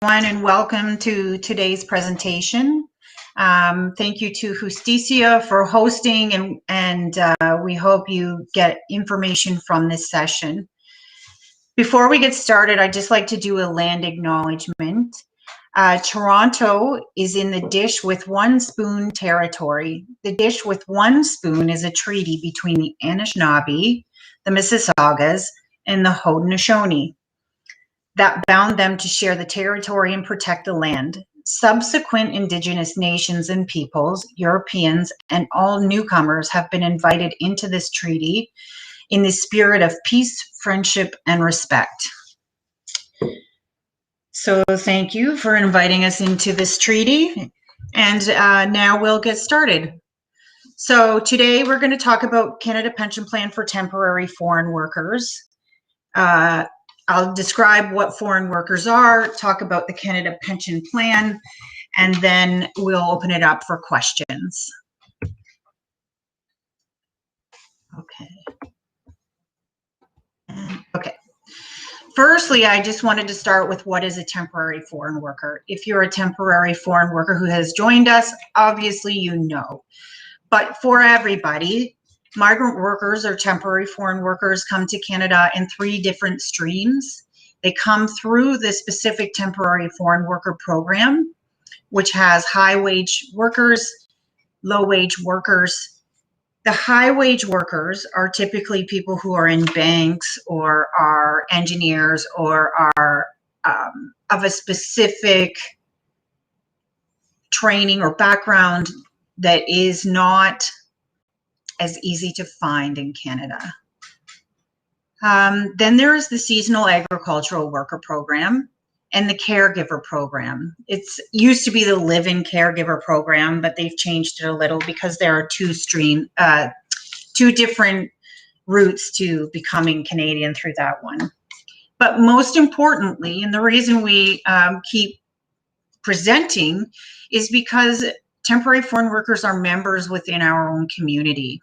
And welcome to today's presentation. Thank you to Justicia for hosting, and we hope you get information from this session. Before we get started, I'd just like to do a land acknowledgement. Toronto is in the dish with one spoon territory. The dish with one spoon is a treaty between the Anishinaabe, the Mississaugas, and the Haudenosaunee that bound them to share the territory and protect the land. Subsequent Indigenous nations and peoples, Europeans, and all newcomers have been invited into this treaty in the spirit of peace, friendship, and respect. So thank you for inviting us into this treaty. And now we'll get started. So today we're going to talk about Canada Pension Plan for temporary foreign workers. I'll describe what foreign workers are, talk about the Canada Pension Plan, and then we'll open it up for questions. Okay. Firstly, I just wanted to start with what is a temporary foreign worker. If you're a temporary foreign worker who has joined us, obviously you know. But for everybody, migrant workers or temporary foreign workers come to Canada in 3 different streams. They come through the specific temporary foreign worker program, which has high wage workers, low wage workers. The high wage workers are typically people who are in banks or are engineers or are of a specific training or background that is not as easy to find in Canada. Then there is the seasonal agricultural worker program and the caregiver program. It's used to be the live-in caregiver program, but they've changed it a little because there are 2 different routes to becoming Canadian through that one. But most importantly, and the reason we keep presenting is because temporary foreign workers are members within our own community.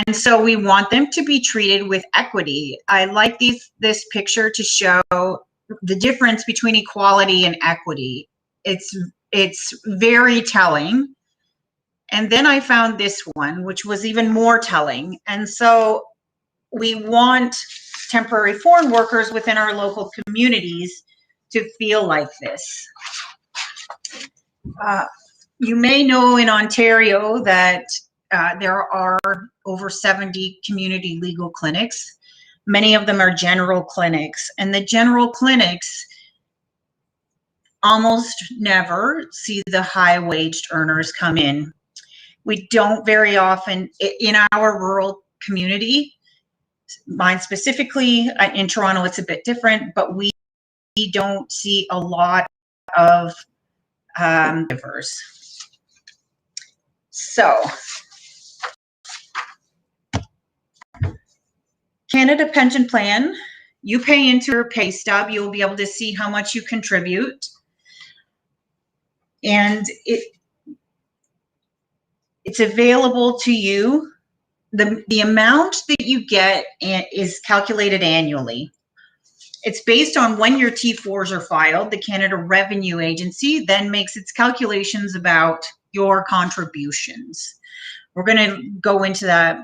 And so we want them to be treated with equity. I like this picture to show the difference between equality and equity. It's very telling. And then I found this one, which was even more telling. And so we want temporary foreign workers within our local communities to feel like this. You may know in Ontario that there are over 70 community legal clinics. Many of them are general clinics, and the general clinics almost never see the high-waged earners come in. We don't very often, in our rural community, mine specifically, in Toronto it's a bit different, but we don't see a lot of givers. So, Canada Pension Plan, you pay into your pay stub, you'll be able to see how much you contribute. And it's available to you. The amount that you get is calculated annually. It's based on when your T4s are filed. The Canada Revenue Agency then makes its calculations about your contributions. We're going to go into that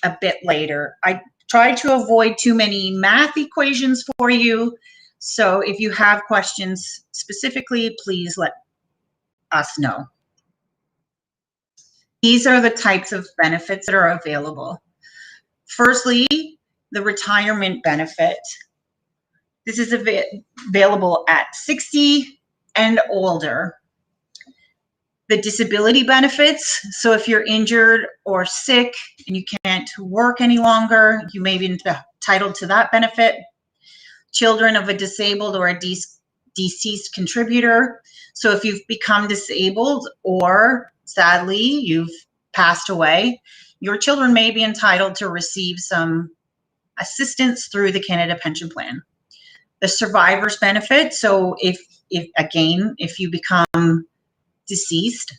a bit later. I try to avoid too many math equations for you. So if you have questions specifically, please let us know. These are the types of benefits that are available. Firstly, the retirement benefit. This is available at 60 and older. The disability benefits, so if you're injured or sick and you can't work any longer, you may be entitled to that benefit. Children of a disabled or a deceased contributor. So if you've become disabled or sadly you've passed away, your children may be entitled to receive some assistance through the Canada Pension Plan. The survivor's benefit, so if you become deceased,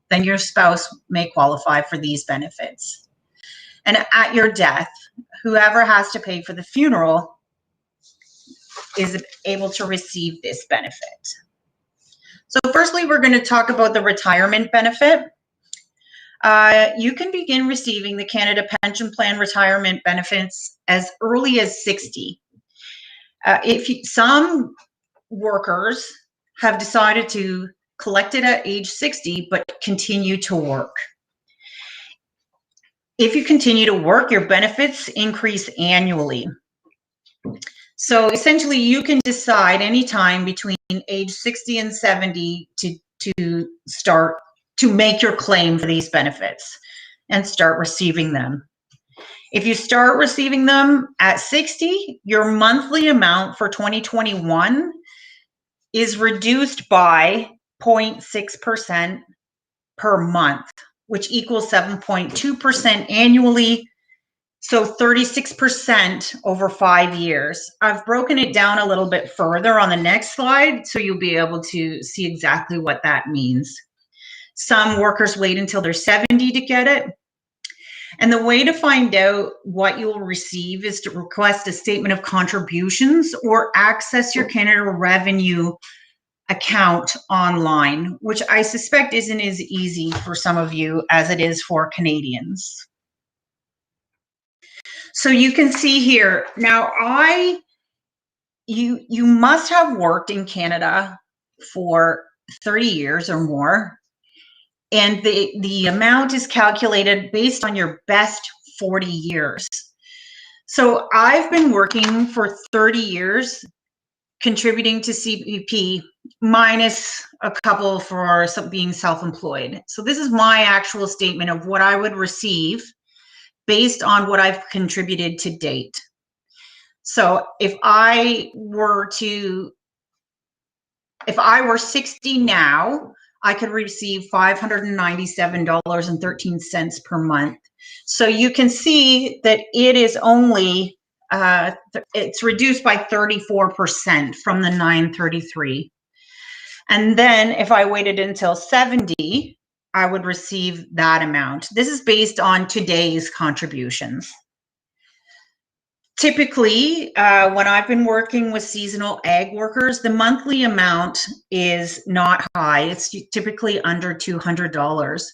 then your spouse may qualify for these benefits. And at your death, whoever has to pay for the funeral is able to receive this benefit. So firstly, we're going to talk about the retirement benefit. You can begin receiving the Canada Pension Plan retirement benefits as early as 60. Some workers have decided to collect it at age 60, but continue to work. If you continue to work, your benefits increase annually. So essentially, you can decide anytime between age 60 and 70 to start to make your claim for these benefits and start receiving them. If you start receiving them at 60, your monthly amount for 2021 is reduced by 0.6% per month, which equals 7.2% annually. So 36% over 5 years. I've broken it down a little bit further on the next slide, so you'll be able to see exactly what that means. Some workers wait until they're 70 to get it. And the way to find out what you will receive is to request a statement of contributions or access your Canada Revenue account online, which I suspect isn't as easy for some of you as it is for Canadians. So you can see here, now you must have worked in Canada for 30 years or more, and the amount is calculated based on your best 40 years. So I've been working for 30 years, contributing to CPP, minus a couple for being self-employed. So this is my actual statement of what I would receive based on what I've contributed to date. So if I were 60 now, I could receive $597.13 per month. So you can see that it is only, it's reduced by 34% from the 933. And then if I waited until 70, I would receive that amount. This is based on today's contributions. Typically, when I've been working with seasonal ag workers, the monthly amount is not high. It's typically under $200.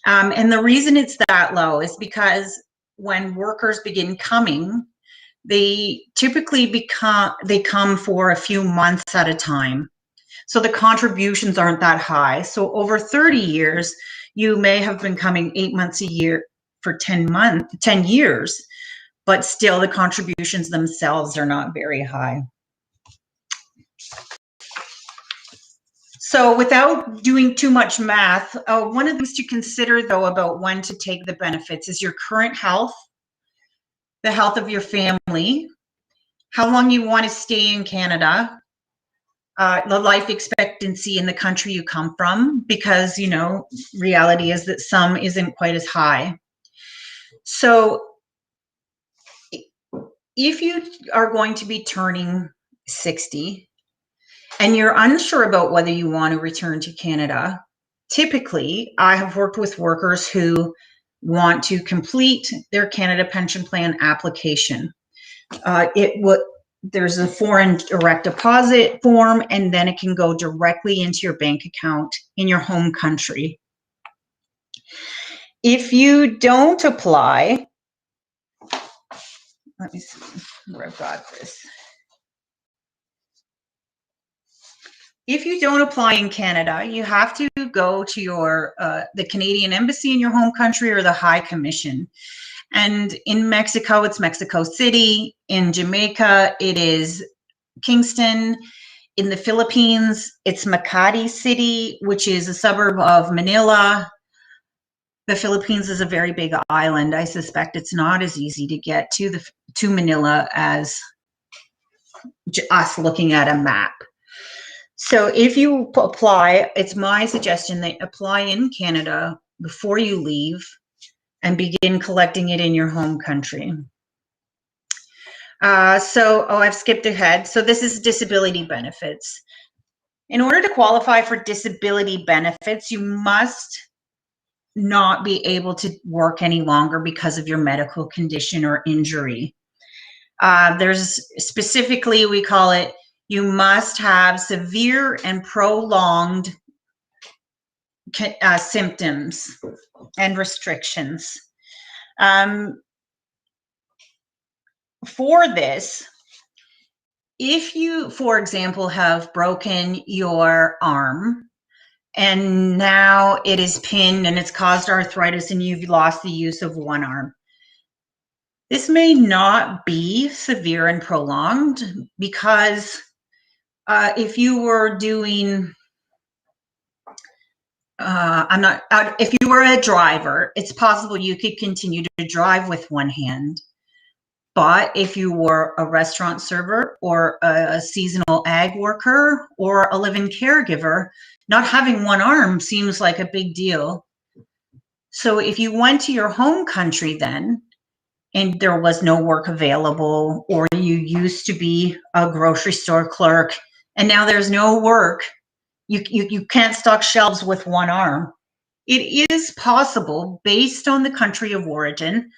And the reason it's that low is because when workers begin coming, they typically come for a few months at a time. So the contributions aren't that high. So over 30 years, you may have been coming 8 months a year for 10 years, but still the contributions themselves are not very high. So without doing too much math, one of the things to consider though about when to take the benefits is your current health, the health of your family, how long you want to stay in Canada, the life expectancy in the country you come from, because, you know, reality is that some isn't quite as high. So if you are going to be turning 60 and you're unsure about whether you want to return to Canada, typically I have worked with workers who want to complete their Canada Pension Plan application. There's a foreign direct deposit form, and then it can go directly into your bank account in your home country. If you don't apply, let me see where I've got this. If you don't apply in Canada, you have to go to your the Canadian Embassy in your home country or the High Commission. And in Mexico, it's Mexico City. In Jamaica, it is Kingston. In the Philippines, it's Makati City, which is a suburb of Manila. The Philippines is a very big island. I suspect it's not as easy to get to Manila as us looking at a map. So if you apply, it's my suggestion that apply in Canada before you leave and begin collecting it in your home country. I've skipped ahead. So this is disability benefits. In order to qualify for disability benefits, you must not be able to work any longer because of your medical condition or injury. There's specifically, we call it, you must have severe and prolonged symptoms and restrictions. For this, if you, for example, have broken your arm and now it is pinned and it's caused arthritis and you've lost the use of one arm, this may not be severe and prolonged, because if you were doing, if you were a driver, it's possible you could continue to drive with one hand. But if you were a restaurant server or a seasonal ag worker or a live-in caregiver, not having one arm seems like a big deal. So if you went to your home country then, and there was no work available, or you used to be a grocery store clerk and now there's no work, you can't stock shelves with one arm. It is possible, based on the country of origin,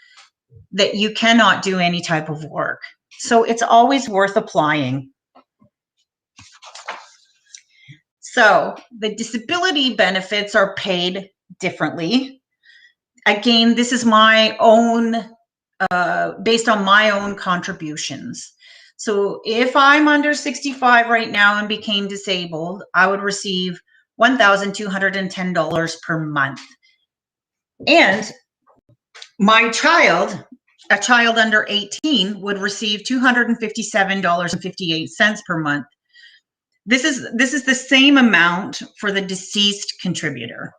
that you cannot do any type of work. So it's always worth applying. So the disability benefits are paid differently. Again, this is my own, based on my own contributions. So if I'm under 65 right now and became disabled, I would receive $1,210 per month. And my child, a child under 18, would receive $257.58 per month. This is the same amount for the deceased contributor.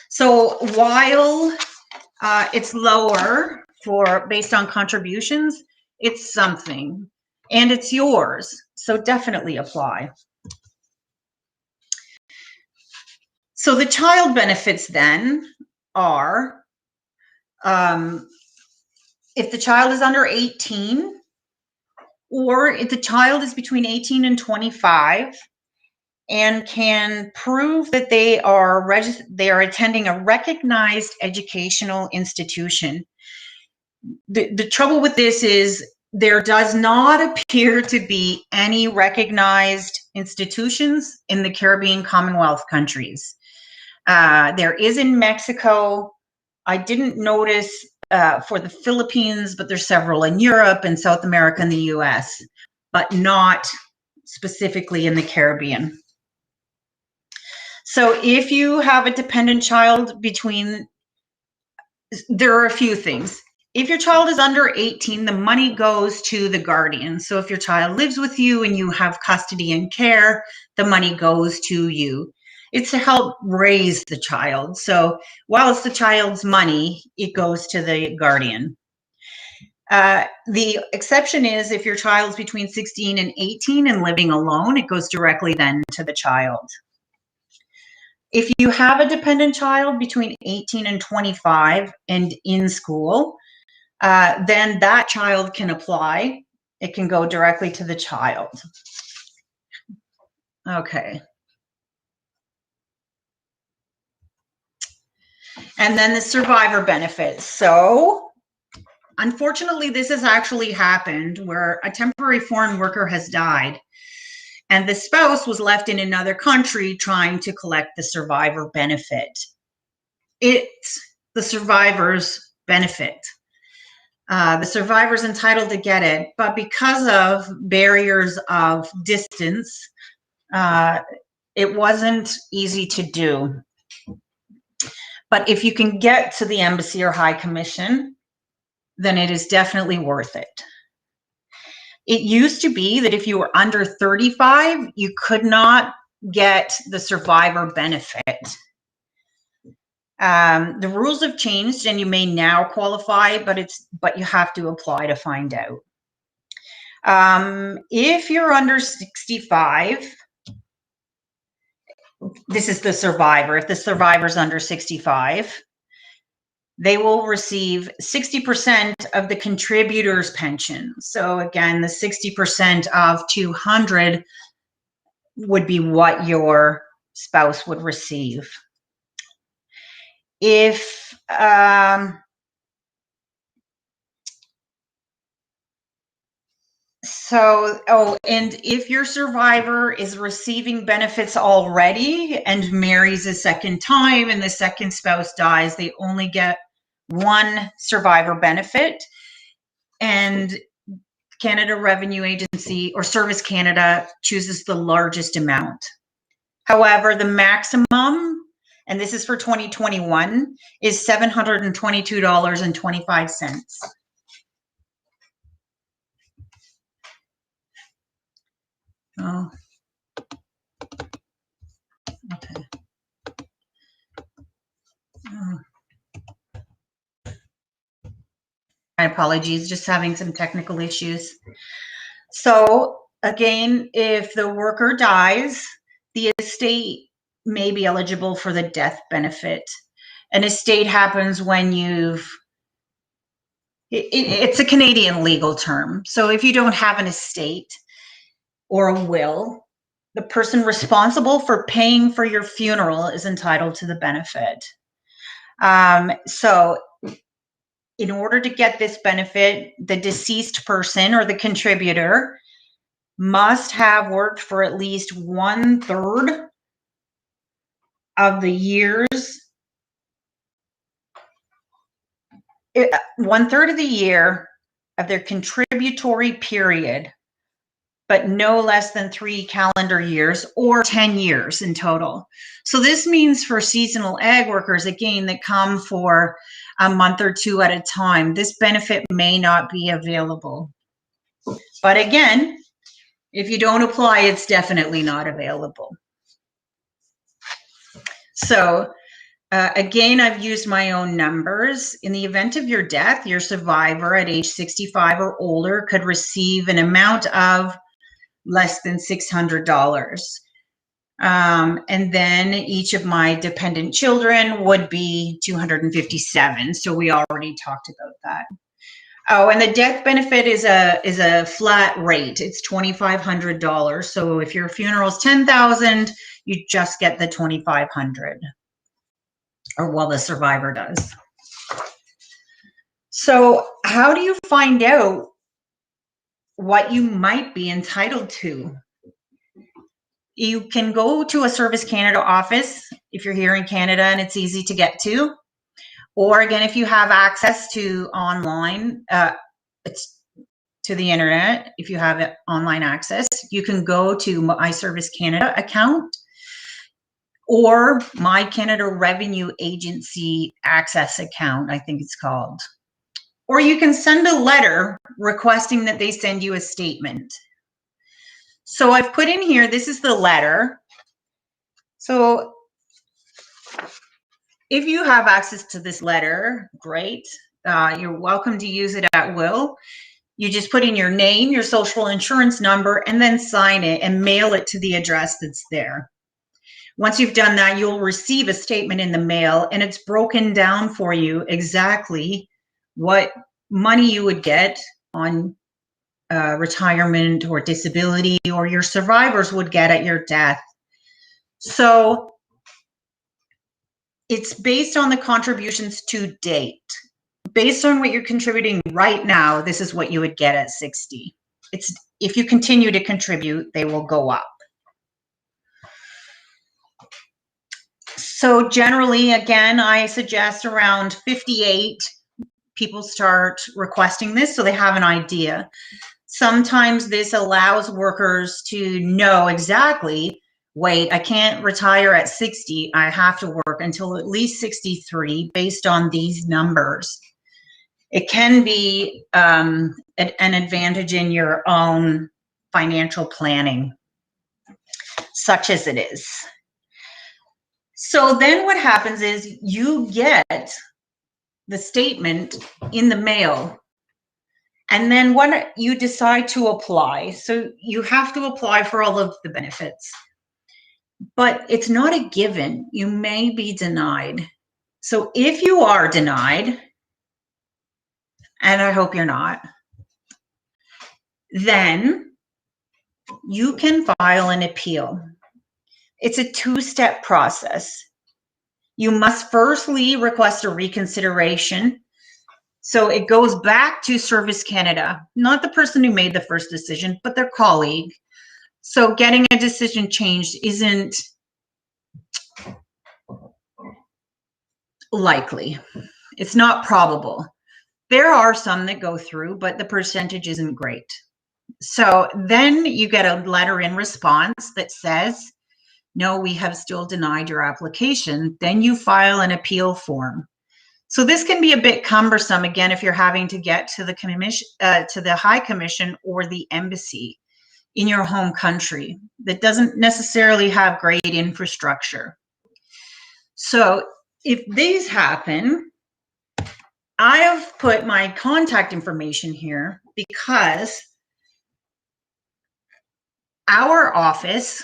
So while it's lower based on contributions, it's something, and it's yours. So definitely apply. So the child benefits then are, if the child is under 18, or if the child is between 18 and 25 and can prove that they are attending a recognized educational institution. The trouble with this is there does not appear to be any recognized institutions in the Caribbean Commonwealth countries. There is in Mexico. I didn't notice for the Philippines, but there's several in Europe and South America and the US, but not specifically in the Caribbean. So if you have a dependent child there are a few things. If your child is under 18, the money goes to the guardian. So if your child lives with you and you have custody and care, the money goes to you. It's to help raise the child. So while it's the child's money, it goes to the guardian. The exception is if your child's between 16 and 18 and living alone, it goes directly then to the child. If you have a dependent child between 18 and 25 and in school, then that child can apply. It can go directly to the child. Okay. And then the survivor benefits. So unfortunately, this has actually happened where a temporary foreign worker has died and the spouse was left in another country trying to collect the survivor benefit. It's the survivor's benefit. The survivor's entitled to get it, but because of barriers of distance, it wasn't easy to do. But if you can get to the embassy or high commission, then it is definitely worth it. It used to be that if you were under 35, you could not get the survivor benefit. The rules have changed and you may now qualify, but you have to apply to find out. If you're under 65, this is the survivor. If the survivor's under 65, they will receive 60% of the contributor's pension. So again, the 60% of 200 would be what your spouse would receive. If So, oh, and if your survivor is receiving benefits already and marries a second time and the second spouse dies, they only get one survivor benefit. And Canada Revenue Agency or Service Canada chooses the largest amount. However, the maximum, and this is for 2021, is $722.25. Oh, okay. Oh. My apologies, just having some technical issues. So again, if the worker dies, the estate may be eligible for the death benefit. An estate happens when it's a Canadian legal term. So if you don't have an estate or a will, the person responsible for paying for your funeral is entitled to the benefit. So in order to get this benefit, the deceased person or the contributor must have worked for at least 1/3 of the years, 1/3 of the year of their contributory period, but no less than 3 calendar years or 10 years in total. So this means for seasonal ag workers, again, that come for a month or two at a time, this benefit may not be available. But again, if you don't apply, it's definitely not available. So again, I've used my own numbers. In the event of your death, your survivor at age 65 or older could receive an amount of less than $600. And then each of my dependent children would be $257. So we already talked about that. Oh, and the death benefit is a flat rate. It's $2,500. So if your funeral is $10,000, you just get the $2,500, or well, the survivor does. So how do you find out what you might be entitled to? You can go to a Service Canada office if you're here in Canada and it's easy to get to. Or again, if you have access to online, it's to the internet, if you have online access, you can go to my Service Canada account or my Canada Revenue Agency access account, I think it's called. Or you can send a letter requesting that they send you a statement. So I've put in here, this is the letter. So if you have access to this letter, great. You're welcome to use it at will. You just put in your name, your social insurance number, and then sign it and mail it to the address that's there. Once you've done that, you'll receive a statement in the mail, and it's broken down for you exactly what money you would get on retirement or disability, or your survivors would get at your death. So it's based on the contributions to date. Based on what you're contributing right now, this is what you would get at 60. It's if you continue to contribute, they will go up. So generally, again, I suggest around 58 people start requesting this so they have an idea. Sometimes this allows workers to know exactly, wait, I can't retire at 60. I have to work until at least 63 based on these numbers. It can be an advantage in your own financial planning, such as it is. So then what happens is you get the statement in the mail, and then when you decide to apply, so you have to apply for all of the benefits, but it's not a given. You may be denied. So if you are denied, and I hope you're not, then you can file an appeal. It's a two-step process. You must firstly request a reconsideration. So it goes back to Service Canada, not the person who made the first decision, but their colleague. So getting a decision changed isn't likely. It's not probable. There are some that go through, but the percentage isn't great. So then you get a letter in response that says, no, we have still denied your application. Then you file an appeal form. So this can be a bit cumbersome, again, if you're having to get to the commission, to the High Commission or the embassy in your home country that doesn't necessarily have great infrastructure. So if these happen, I have put my contact information here because our office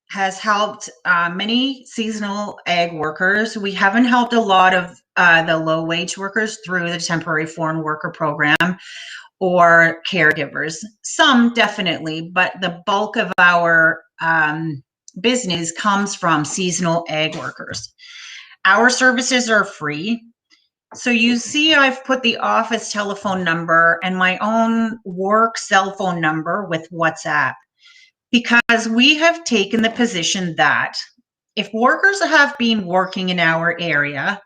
has helped many seasonal ag workers. We haven't helped a lot of the low wage workers through the temporary foreign worker program or caregivers. Some definitely, but the bulk of our business comes from seasonal ag workers. Our services are free. So you see I've put the office telephone number and my own work cell phone number with WhatsApp, because we have taken the position that if workers have been working in our area,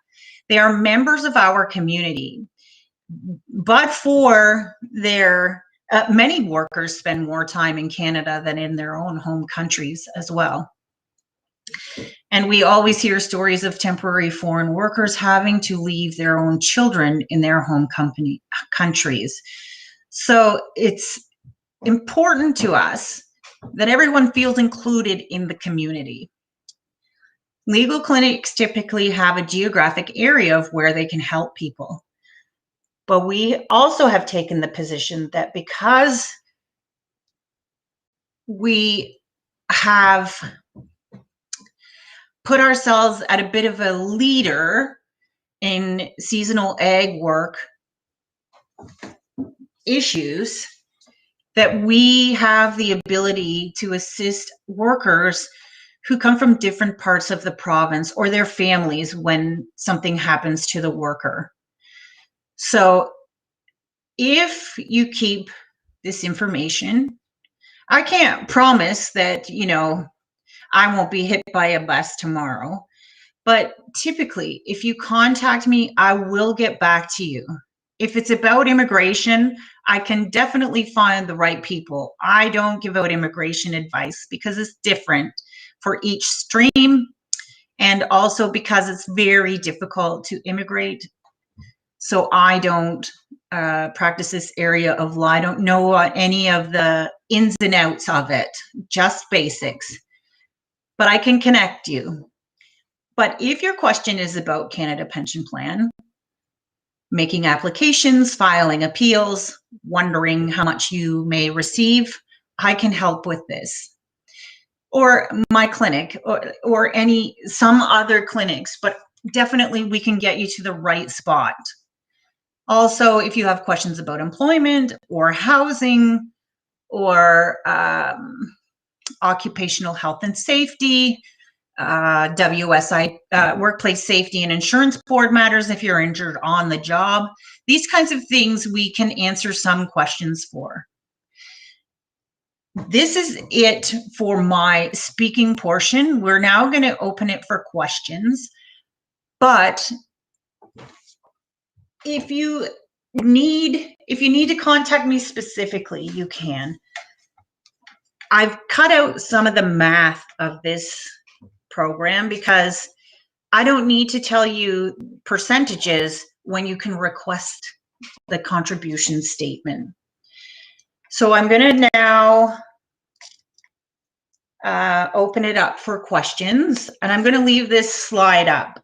they are members of our community. But for their, many workers spend more time in Canada than in their own home countries as well. And we always hear stories of temporary foreign workers having to leave their own children in their home countries. So it's important to us that everyone feels included in the community. Legal clinics typically have a geographic area of where they can help people. But we also have taken the position that because we have put ourselves at a bit of a leader in seasonal ag work issues, that we have the ability to assist workers who come from different parts of the province or their families when something happens to the worker. So if you keep this information, I can't promise that, you know, I won't be hit by a bus tomorrow, but typically if you contact me, I will get back to you. If it's about immigration, I can definitely find the right people. I don't give out immigration advice because it's different for each stream, and also because it's very difficult to immigrate. So I don't practice this area of law. I don't know any of the ins and outs of it, just basics, but I can connect you. But if your question is about Canada Pension Plan, making applications, filing appeals, wondering how much you may receive, I can help with this. Or my clinic, or some other clinics, but definitely we can get you to the right spot. Also, if you have questions about employment or housing or occupational health and safety, WSIB, workplace safety and insurance board matters if you're injured on the job, these kinds of things we can answer some questions for. This is it for my speaking portion. We're now going to open it for questions, but if you need to contact me specifically, you can. I've cut out some of the math of this program because I don't need to tell you percentages when you can request the contribution statement. So I'm going to now open it up for questions, and I'm going to leave this slide up.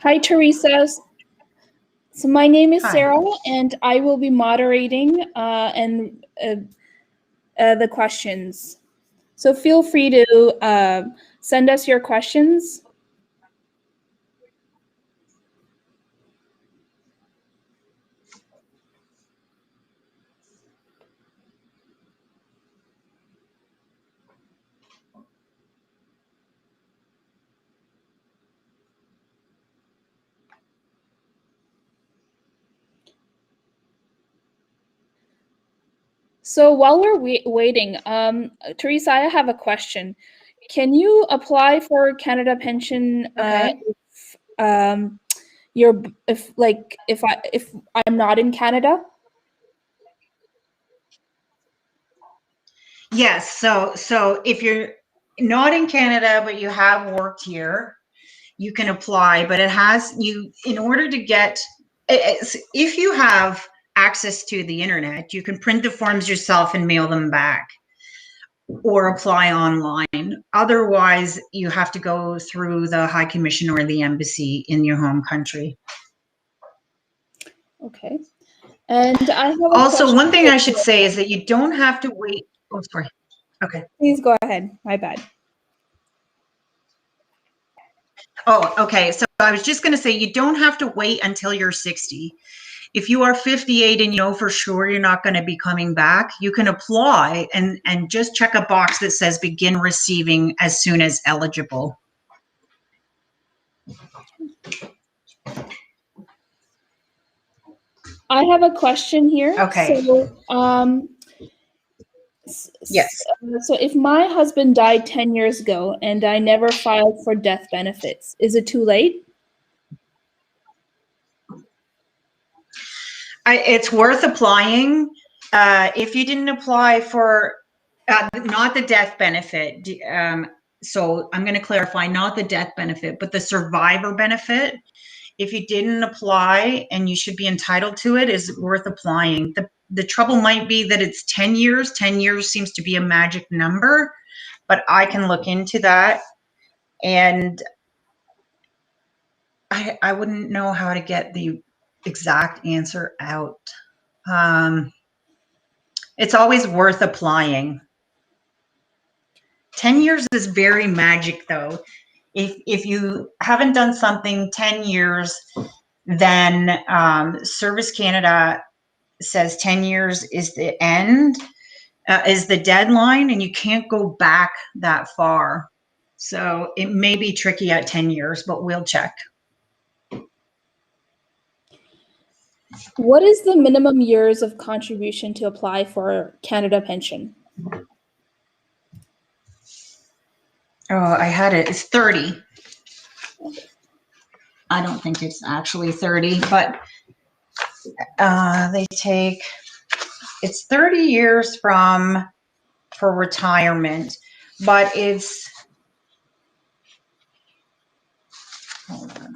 Hi, Teresa. So my name is Hi. Sarah, and I will be moderating and the questions. So feel free to send us your questions. So while we're waiting, Teresa, I have a question. Can you apply for Canada Pension Okay. if I'm not in Canada? Yes. So if you're not in Canada but you have worked here, you can apply. But it has you in order to get. If you have access to the internet, you can print the forms yourself and mail them back, or apply online. Otherwise, you have to go through the High Commission or the embassy in your home country. Okay. And I have a Also, question. one thing I should say is that you don't have to wait. Oh, sorry. Okay. Please go ahead. My bad. Oh, okay. So I was just going to say you don't have to wait until you're 60. If you are 58 and you know for sure you're not going to be coming back, you can apply and just check a box that says begin receiving as soon as eligible. I have a question here. Okay. So, Yes. So if my husband died 10 years ago and I never filed for death benefits, is it too late? It's worth applying. If you didn't apply for not the death benefit, so I'm going to clarify, not the death benefit, but the survivor benefit. If you didn't apply and you should be entitled to it, is worth applying. The trouble might be that it's 10 years. 10 years seems to be a magic number, but I can look into that. And I wouldn't know how to get the exact answer out. It's always worth applying. 10 years is very magic though. If you haven't done something 10 years, then Service Canada says 10 years is the end, is the deadline, and you can't go back that far. So it may be tricky at 10 years, but we'll check. What is the minimum years of contribution to apply for Canada Pension? Oh, I had it. It's 30. I don't think it's actually 30, but they take, it's 30 years for retirement, but it's, hold on.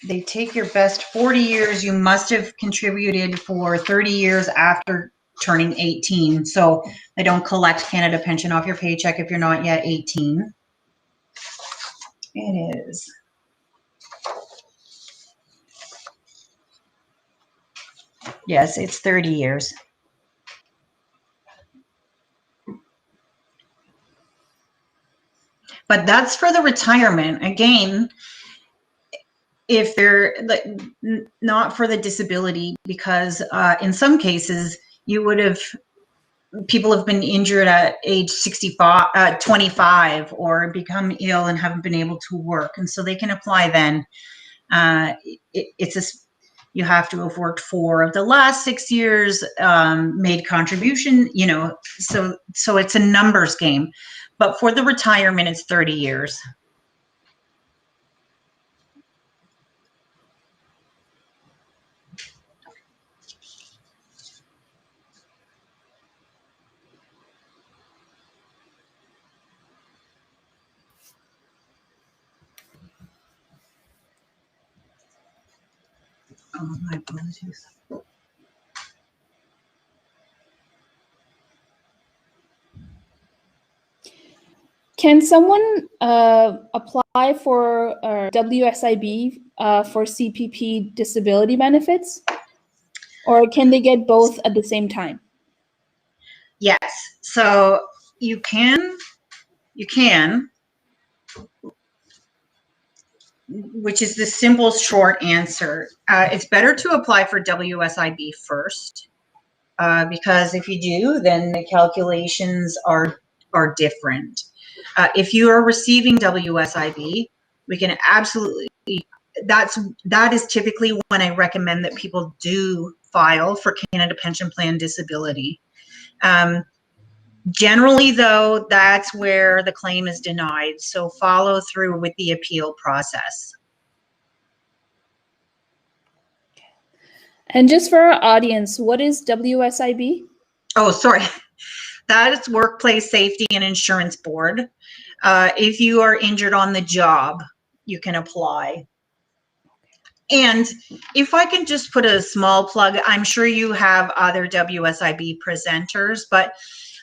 They take your best 40 years. You must have contributed for 30 years after turning 18. So they don't collect Canada Pension off your paycheck if you're not yet 18. It is. Yes, it's 30 years. But that's for the retirement. Again, if they're not for the disability, because in some cases you would have, people have been injured at age 65, 25, or become ill and haven't been able to work, and so they can apply then. It's a, you have to have worked 4 of the last 6 years, made contribution, you know, so it's a numbers game. But for the retirement, it's 30 years. Oh, my apologies. Can someone apply for WSIB for CPP disability benefits? Or can they get both at the same time? Yes. So you can, which is the simple short answer. It's better to apply for WSIB first, because if you do, then the calculations are different. If you are receiving WSIB, we can absolutely, that is typically when I recommend that people do file for Canada Pension Plan Disability. Generally, though, that's where the claim is denied. So follow through with the appeal process. And just for our audience, what is WSIB? Oh, sorry. That is Workplace Safety and Insurance Board. If you are injured on the job, you can apply. And if I can just put a small plug, I'm sure you have other WSIB presenters, but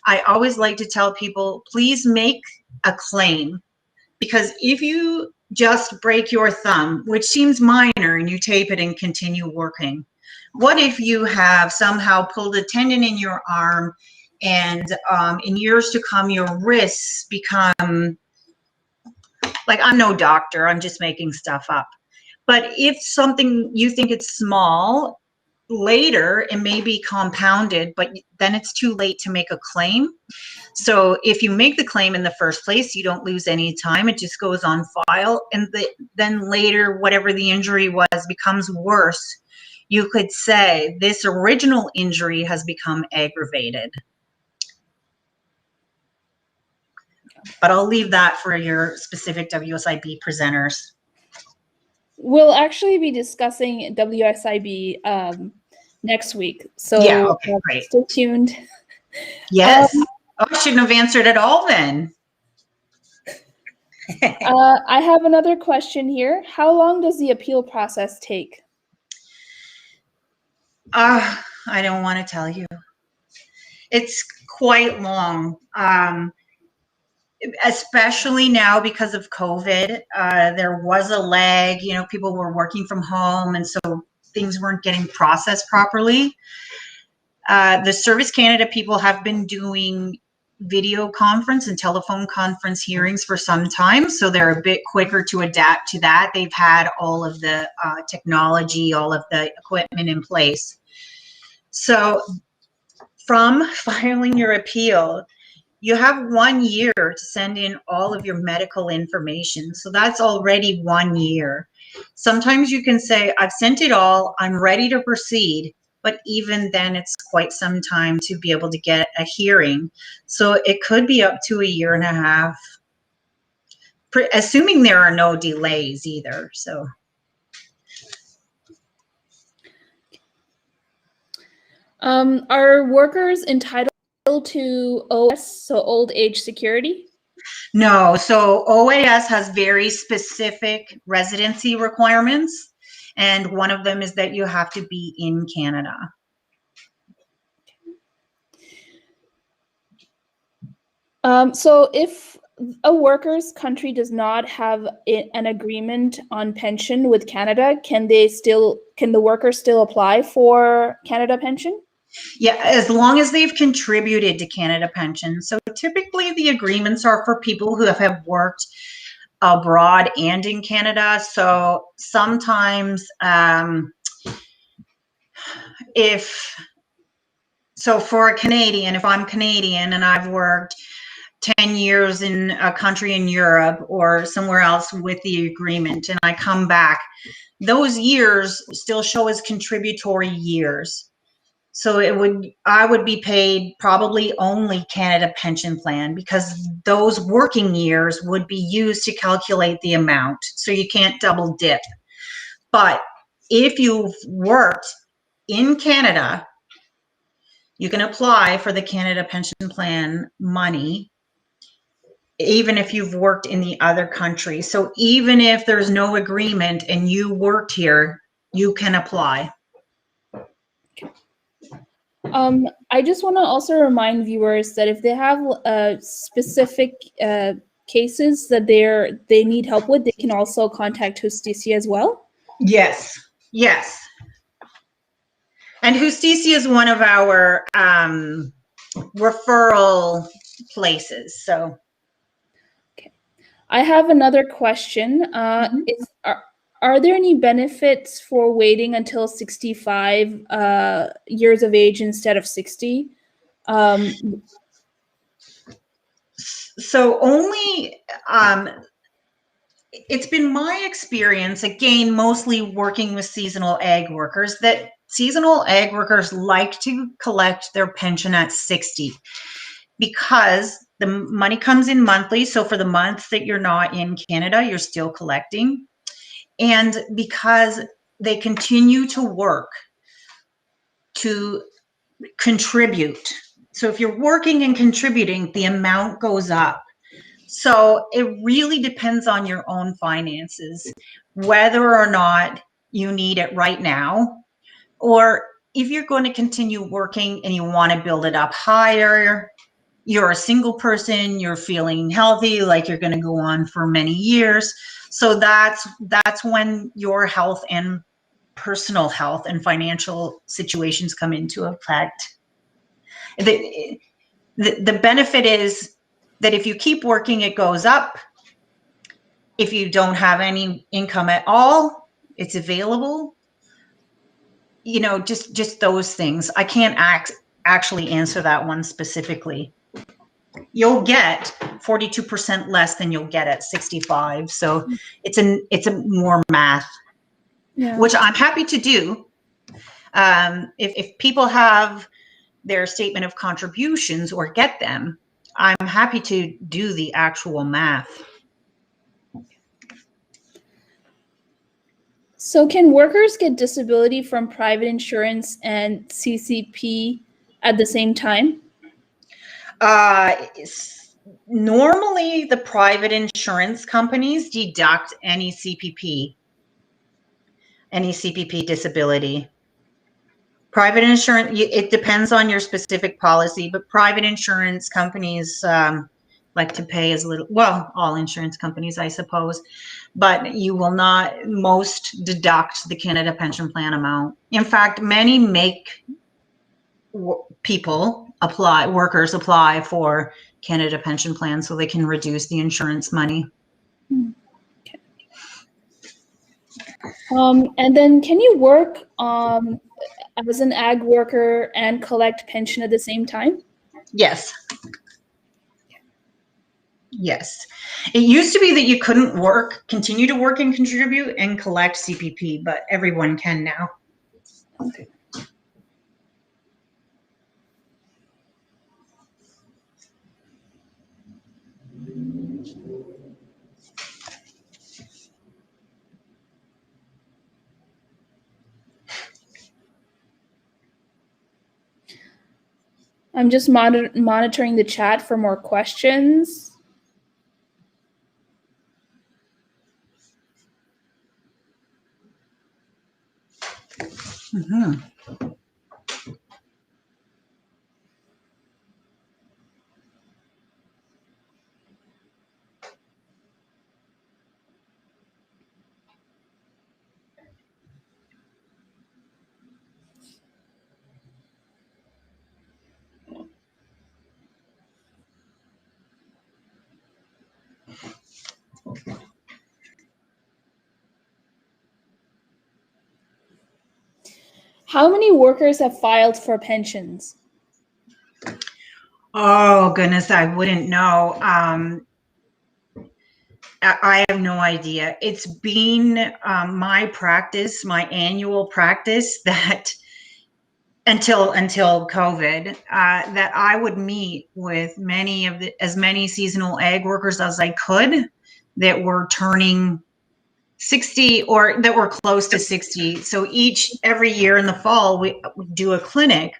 I always like to tell people, please make a claim, because if you just break your thumb, which seems minor, and you tape it and continue working, what if you have somehow pulled a tendon in your arm, and in years to come, your wrists become, like, I'm no doctor, I'm just making stuff up. But if something, you think it's small, later it may be compounded, but then it's too late to make a claim. So if you make the claim in the first place, you don't lose any time. It just goes on file. And then later, whatever the injury was becomes worse. You could say this original injury has become aggravated. But I'll leave that for your specific WSIB presenters. We'll actually be discussing WSIB next week. So yeah, okay, great. Stay tuned. Yes. I shouldn't have answered at all then. I have another question here. How long does the appeal process take? I don't want to tell you. It's quite long. Especially now because of COVID, there was a lag, people were working from home, and so things weren't getting processed properly. The Service Canada people have been doing video conference and telephone conference hearings for some time, so they're a bit quicker to adapt to that. They've had all of the technology, all of the equipment in place. So from filing your appeal, you have 1 year to send in all of your medical information. So that's already 1 year. Sometimes you can say, I've sent it all, I'm ready to proceed. But even then, it's quite some time to be able to get a hearing. So it could be up to 1.5 years, assuming there are no delays either. So. Are workers entitled to OAS, so old age security? No, so OAS has very specific residency requirements, and one of them is that you have to be in Canada. So if a worker's country does not have an agreement on pension with Canada, can the worker still apply for Canada pension? Yeah, as long as they've contributed to Canada pension. So typically the agreements are for people who have worked abroad and in Canada. So sometimes for a Canadian, if I'm Canadian and I've worked 10 years in a country in Europe or somewhere else with the agreement and I come back, those years still show as contributory years. So I would be paid probably only Canada Pension Plan, because those working years would be used to calculate the amount. So you can't double dip. But if you've worked in Canada, you can apply for the Canada Pension Plan money, even if you've worked in the other country. So even if there's no agreement and you worked here, you can apply. I just want to also remind viewers that if they have specific cases that they need help with, they can also contact Justicia as well. Yes. And Justicia is one of our referral places. So I have another question. Are there any benefits for waiting until 65 years of age instead of 60? So only, it's been my experience, again, mostly working with seasonal ag workers, that seasonal ag workers like to collect their pension at 60 because the money comes in monthly. So for the month that you're not in Canada, you're still collecting. And because they continue to work to contribute. So if you're working and contributing, the amount goes up. So it really depends on your own finances, whether or not you need it right now, or if you're going to continue working and you want to build it up higher. You're a single person, you're feeling healthy, like you're going to go on for many years. So that's when your health and personal health and financial situations come into effect. The benefit is that if you keep working, it goes up. If you don't have any income at all, it's available. You know, just those things. I can't actually answer that one specifically. You'll get 42% less than you'll get at 65. So it's a more math, which I'm happy to do. If people have their statement of contributions or get them, I'm happy to do the actual math. So can workers get disability from private insurance and CCP at the same time? Normally, the private insurance companies deduct any CPP disability. Private insurance, it depends on your specific policy, but private insurance companies like to pay as little, well, all insurance companies, I suppose, but you will not most deduct the Canada Pension Plan amount. In fact, many make workers apply for Canada Pension Plan so they can reduce the insurance money. Okay. And then can you work as an ag worker and collect pension at the same time? Yes. Yes. It used to be that you couldn't continue to work and contribute and collect CPP, but everyone can now. Okay. I'm just monitoring the chat for more questions. Mm-hmm. How many workers have filed for pensions? Oh, goodness, I wouldn't know. I have no idea. It's been my practice, my annual practice, that until COVID, that I would meet with as many seasonal ag workers as I could that were turning 60 or that were close to 60. So every year in the fall, we do a clinic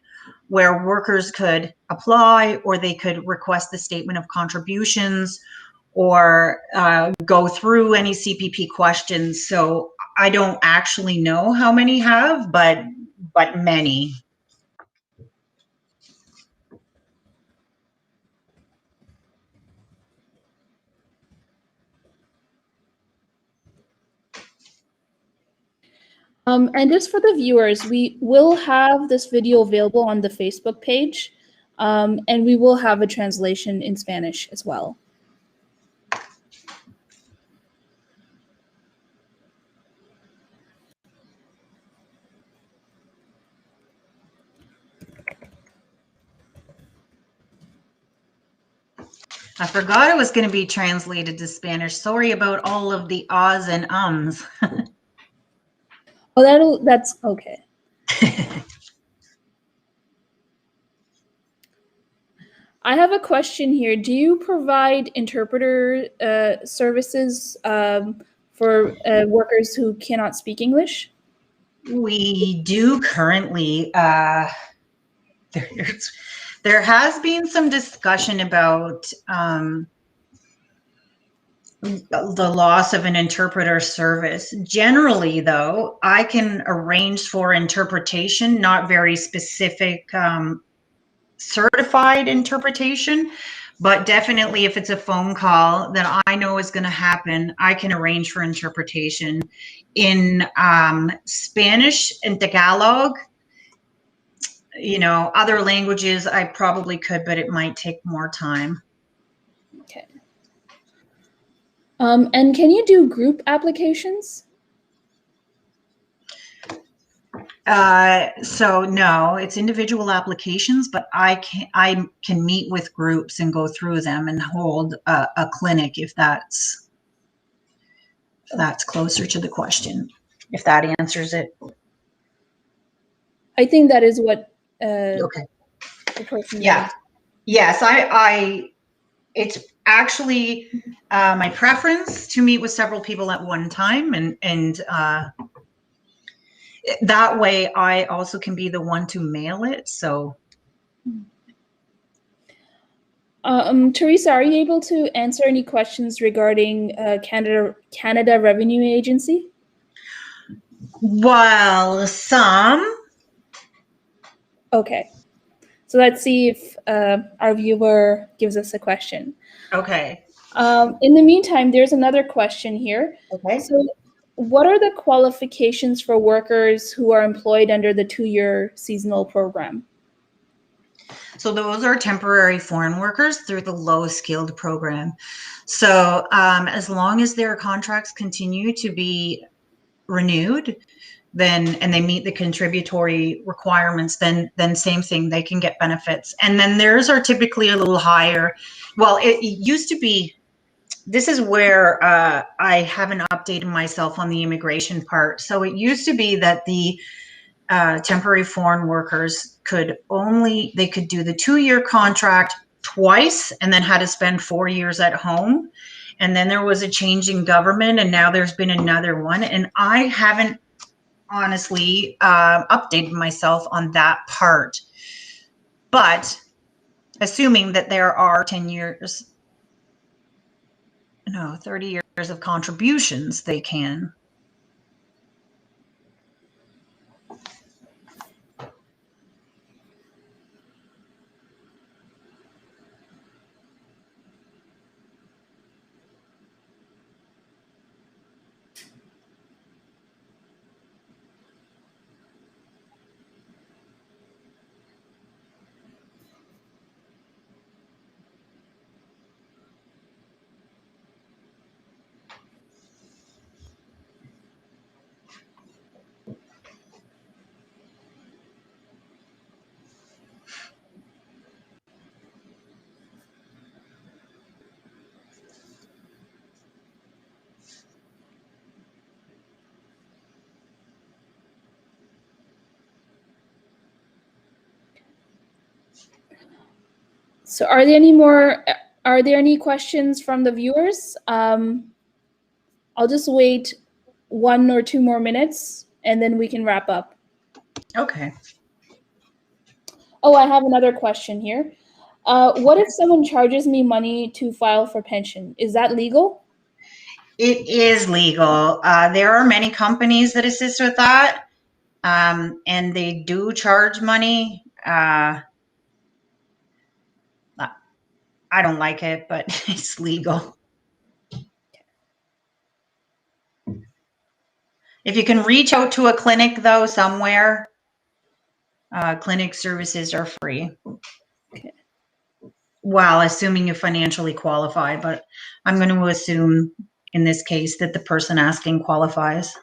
where workers could apply, or they could request the statement of contributions, or go through any CPP questions. So I don't actually know how many have, but many. And just for the viewers, we will have this video available on the Facebook page. And we will have a translation in Spanish as well. I forgot it was going to be translated to Spanish. Sorry about all of the ahs and ums. Oh, that's okay. I have a question here. Do you provide interpreter services for workers who cannot speak English? We do currently. There has been some discussion about the loss of an interpreter service. Generally, though, I can arrange for interpretation, not very specific certified interpretation, but definitely if it's a phone call that I know is going to happen, I can arrange for interpretation in Spanish and Tagalog. You know, other languages I probably could, but it might take more time. Okay. And can you do group applications? So no, it's individual applications, but I can meet with groups and go through them and hold a clinic if that's closer to the question, if that answers it. I think that is what Okay. the person. Yeah. Yes, it's actually my preference to meet with several people at one time, and that way I also can be the one to mail it. So Teresa, are you able to answer any questions regarding Canada Revenue Agency? well, some. Okay. So let's see if our viewer gives us a question. Okay. In the meantime, there's another question here. Okay. So what are the qualifications for workers who are employed under the 2-year seasonal program? So those are temporary foreign workers through the low skilled program. So as long as their contracts continue to be renewed, then and they meet the contributory requirements, then same thing, they can get benefits. And then theirs are typically a little higher. Well, it used to be, this is where I haven't updated myself on the immigration part. So it used to be that the temporary foreign workers could do the 2-year contract twice and then had to spend 4 years at home. And then there was a change in government, and now there's been another one. And I haven't honestly updated myself on that part. But assuming that there are 30 years of contributions, they can. So are there any questions from the viewers? I'll just wait 1 or 2 more minutes and then we can wrap up. Okay. Oh, I have another question here. What if someone charges me money to file for pension? Is that legal? It is legal. There are many companies that assist with that, and they do charge money. I don't like it, but it's legal. If you can reach out to a clinic, though, somewhere, clinic services are free. Okay. Well, assuming you financially qualify, but I'm going to assume in this case that the person asking qualifies.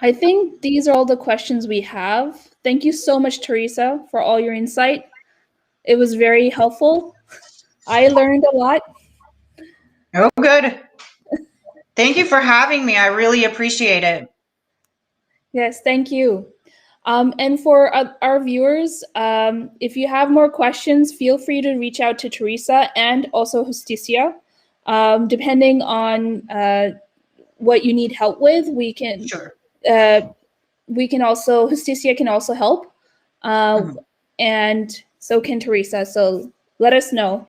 I think these are all the questions we have. Thank you so much, Teresa, for all your insight. It was very helpful. I learned a lot. Oh, good. Thank you for having me. I really appreciate it. Yes, thank you. And for our viewers, if you have more questions, feel free to reach out to Teresa and also Justicia. Depending on what you need help with, we can Sure. also, Justicia can also help. And so can Teresa. So let us know.